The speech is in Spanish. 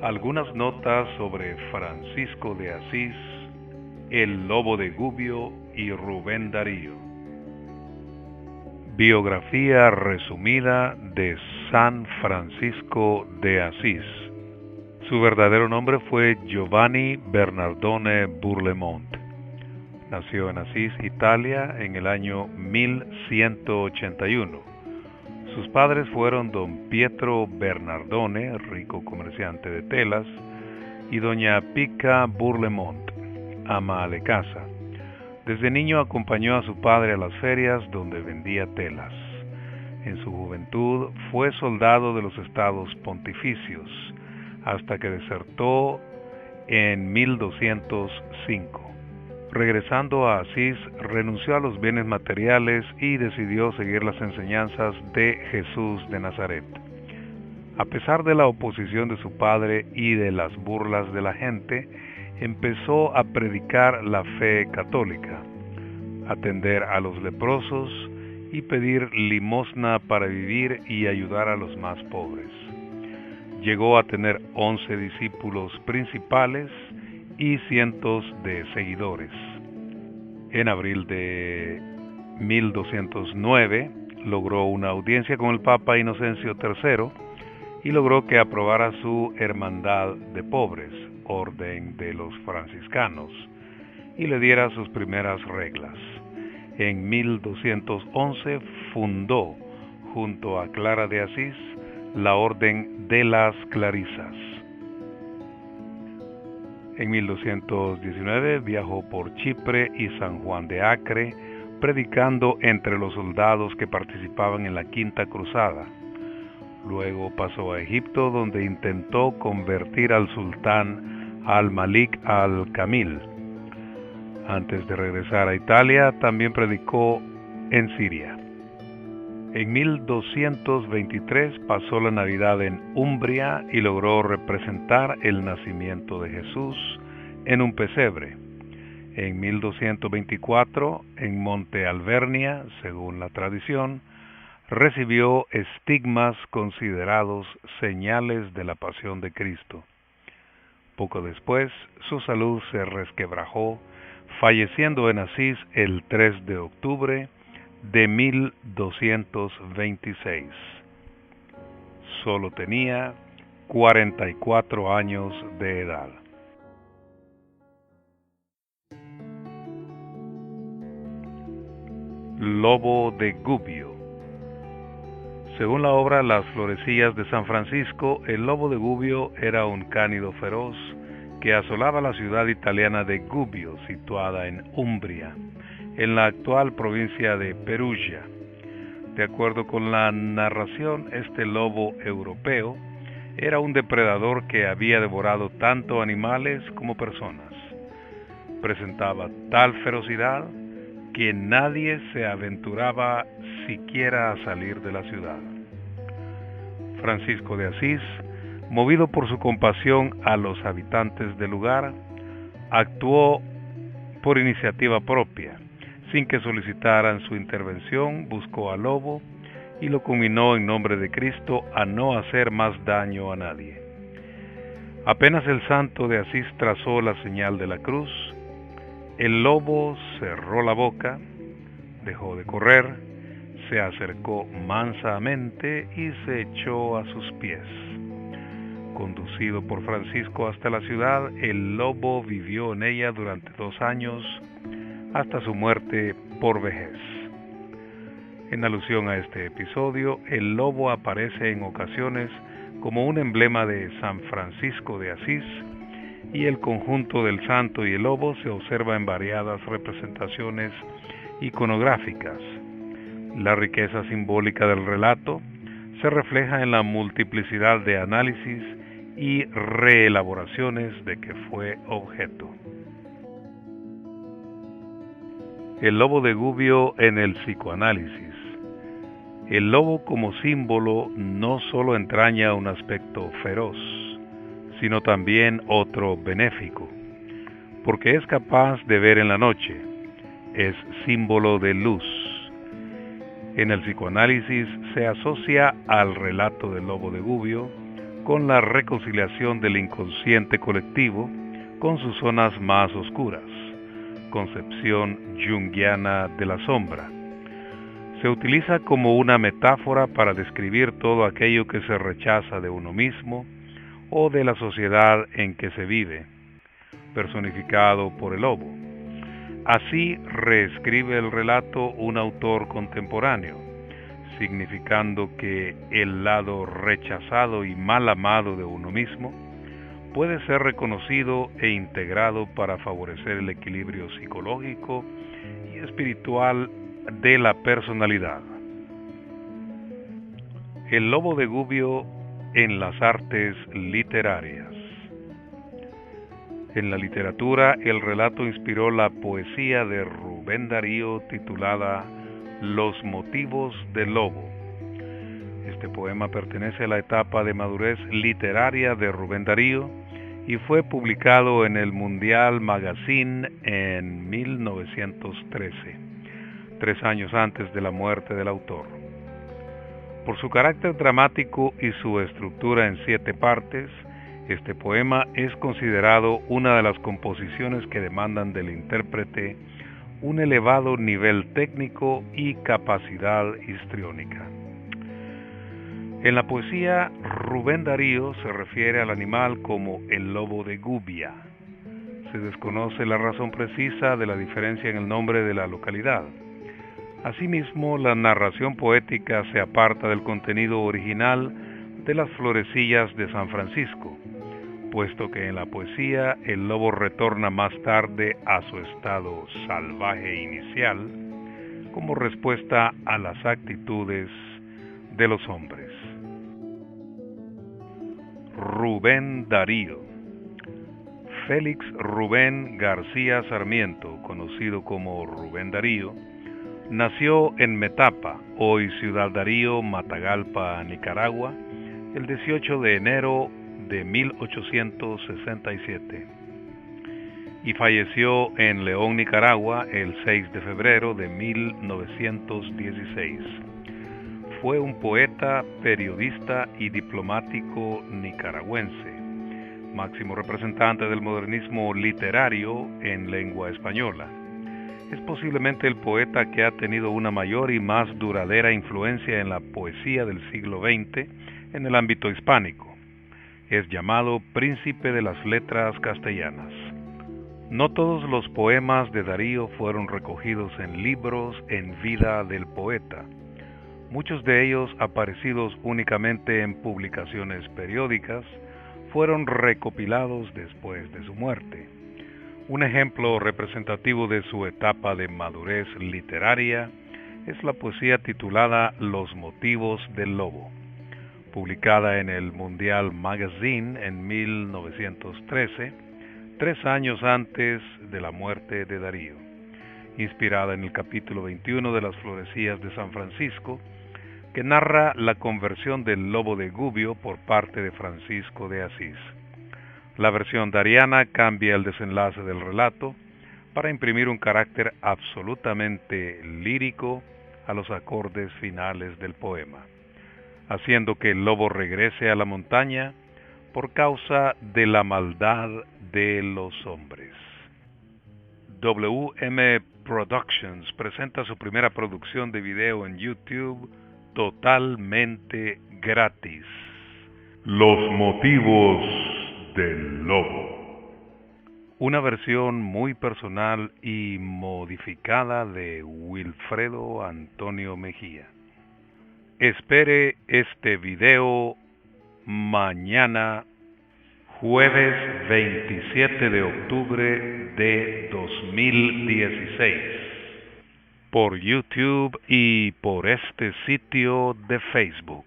Algunas notas sobre Francisco de Asís, el Lobo de Gubbio y Rubén Darío. Biografía resumida de San Francisco de Asís. Su verdadero nombre fue Giovanni Bernardone Bourlemont. Nació en Asís, Italia, en el año 1181. Sus padres fueron don Pietro Bernardone, rico comerciante de telas, y doña Pica Bourlemont, ama de casa. Desde niño acompañó a su padre a las ferias donde vendía telas. En su juventud fue soldado de los estados pontificios, hasta que desertó en 1205. Regresando a Asís, renunció a los bienes materiales y decidió seguir las enseñanzas de Jesús de Nazaret. A pesar de la oposición de su padre y de las burlas de la gente, empezó a predicar la fe católica, atender a los leprosos y pedir limosna para vivir y ayudar a los más pobres. Llegó a tener 11 discípulos principales y cientos de seguidores. En abril de 1209 logró una audiencia con el Papa Inocencio III y logró que aprobara su Hermandad de Pobres, orden de los franciscanos, y le diera sus primeras reglas. En 1211 fundó, junto a Clara de Asís, la Orden de las Clarisas. En 1219 viajó por Chipre y San Juan de Acre, predicando entre los soldados que participaban en la Quinta Cruzada. Luego pasó a Egipto, donde intentó convertir al sultán Al-Malik al-Kamil. Antes de regresar a Italia, también predicó en Siria. En 1223 pasó la Navidad en Umbria y logró representar el nacimiento de Jesús en un pesebre. En 1224, en Monte Alvernia, según la tradición, recibió estigmas considerados señales de la pasión de Cristo. Poco después, su salud se resquebrajó, falleciendo en Asís el 3 de octubre de 1226. Solo tenía 44 años de edad. Lobo de Gubbio. Según la obra Las florecillas de San Francisco, el lobo de Gubbio era un cánido feroz que asolaba la ciudad italiana de Gubbio, situada en Umbria, en la actual provincia de Perugia. De acuerdo con la narración, este lobo europeo era un depredador que había devorado tanto animales como personas. Presentaba tal ferocidad que nadie se aventuraba siquiera a salir de la ciudad. Francisco de Asís, movido por su compasión a los habitantes del lugar, actuó por iniciativa propia. Sin que solicitaran su intervención, buscó al lobo y lo conminó en nombre de Cristo a no hacer más daño a nadie. Apenas el santo de Asís trazó la señal de la cruz, el lobo cerró la boca, dejó de correr, se acercó mansamente y se echó a sus pies. Conducido por Francisco hasta la ciudad, el lobo vivió en ella durante 2 años, hasta su muerte por vejez. En alusión a este episodio, el lobo aparece en ocasiones como un emblema de San Francisco de Asís, y el conjunto del santo y el lobo se observa en variadas representaciones iconográficas. La riqueza simbólica del relato se refleja en la multiplicidad de análisis y reelaboraciones de que fue objeto. El lobo de Gubbio en el psicoanálisis. El lobo como símbolo no solo entraña un aspecto feroz, sino también otro benéfico, porque es capaz de ver en la noche, es símbolo de luz. En el psicoanálisis se asocia al relato del lobo de Gubbio con la reconciliación del inconsciente colectivo con sus zonas más oscuras, concepción junguiana de la sombra. Se utiliza como una metáfora para describir todo aquello que se rechaza de uno mismo o de la sociedad en que se vive, personificado por el lobo. Así reescribe el relato un autor contemporáneo, significando que el lado rechazado y mal amado de uno mismo puede ser reconocido e integrado para favorecer el equilibrio psicológico y espiritual de la personalidad. El lobo de Gubbio en las artes literarias. En la literatura, el relato inspiró la poesía de Rubén Darío titulada Los motivos del lobo. Este poema pertenece a la etapa de madurez literaria de Rubén Darío y fue publicado en el Mundial Magazine en 1913, 3 años antes de la muerte del autor. Por su carácter dramático y su estructura en 7 partes, este poema es considerado una de las composiciones que demandan del intérprete un elevado nivel técnico y capacidad histriónica. En la poesía, Rubén Darío se refiere al animal como el lobo de Gubbia. Se desconoce la razón precisa de la diferencia en el nombre de la localidad. Asimismo, la narración poética se aparta del contenido original de las florecillas de San Francisco, puesto que en la poesía el lobo retorna más tarde a su estado salvaje inicial como respuesta a las actitudes de los hombres. Rubén Darío. Félix Rubén García Sarmiento, conocido como Rubén Darío, nació en Metapa, hoy Ciudad Darío, Matagalpa, Nicaragua, el 18 de enero de 1867 y falleció en León, Nicaragua, el 6 de febrero de 1916. Fue un poeta, periodista y diplomático nicaragüense, máximo representante del modernismo literario en lengua española. Es posiblemente el poeta que ha tenido una mayor y más duradera influencia en la poesía del siglo XX en el ámbito hispánico. Es llamado Príncipe de las Letras Castellanas. No todos los poemas de Darío fueron recogidos en libros en vida del poeta. Muchos de ellos, aparecidos únicamente en publicaciones periódicas, fueron recopilados después de su muerte. Un ejemplo representativo de su etapa de madurez literaria es la poesía titulada Los motivos del lobo, publicada en el Mundial Magazine en 1913, 3 años antes de la muerte de Darío, inspirada en el capítulo 21 de las Florecillas de San Francisco, que narra la conversión del lobo de Gubbio por parte de Francisco de Asís. La versión dariana cambia el desenlace del relato para imprimir un carácter absolutamente lírico a los acordes finales del poema, haciendo que el lobo regrese a la montaña por causa de la maldad de los hombres. WM Productions presenta su primera producción de video en YouTube totalmente gratis. Los motivos del lobo. Una versión muy personal y modificada de Wilfredo Antonio Mejía. Espere este video mañana, jueves 27 de octubre de 2016, por YouTube y por este sitio de Facebook.